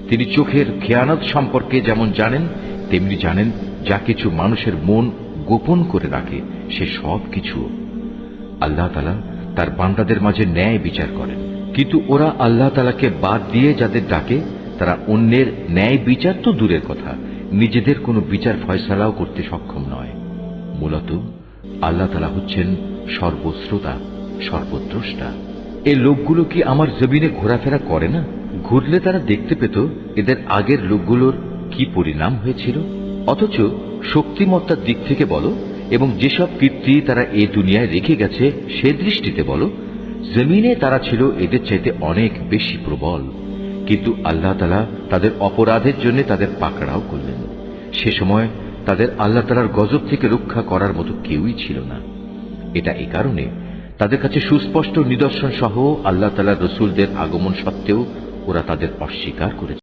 তিনি চোখের খেয়ানত সম্পর্কে যেমন জানেন, তেমনি জানেন যা কিছু মানুষের মন গোপন করে রাখে সে সব কিছু। আল্লাহ তাআলা তার বান্দাদের মাঝে ন্যায় বিচার করেন, কিন্তু ওরা আল্লাহ তাআলাকে বাদ দিয়ে যাদের ডাকে তারা অন্যের ন্যায় বিচার তো দূরের কথা, নিজেদের কোনো বিচার ফয়সালাও করতে সক্ষম নয়। মূলত আল্লাহ তাআলা হচ্ছেন সর্বশ্রোতা, সর্বদ্রষ্টা। এই লোকগুলো কি আমার জমিনে ঘোরাফেরা করে না? ঘুরলে তারা দেখতে পেত এদের আগের লোকগুলোর কি পরিণাম হয়েছিল। অথচ শক্তিমত্তার দিক থেকে বলো এবং যেসব কীর্তি তারা এই দুনিয়ায় রেখে গেছে সে দৃষ্টিতে বলো, জমিনে তারা ছিল এদের চাইতে অনেক বেশি প্রবল। কিন্তু আল্লাহ তাআলা তাদের অপরাধের জন্য তাদের পাকড়াও করলেন। সে সময় তাদের আল্লাহ তাআলার গজব থেকে রক্ষা করার মতো কেউই ছিল না। এটা এই কারণে তাদের কাছে সুস্পষ্ট নিদর্শন সহ আল্লাহ তাআলার রাসূলদের আগমন সত্ত্বেও ওরা তাদের অস্বীকার করেছে।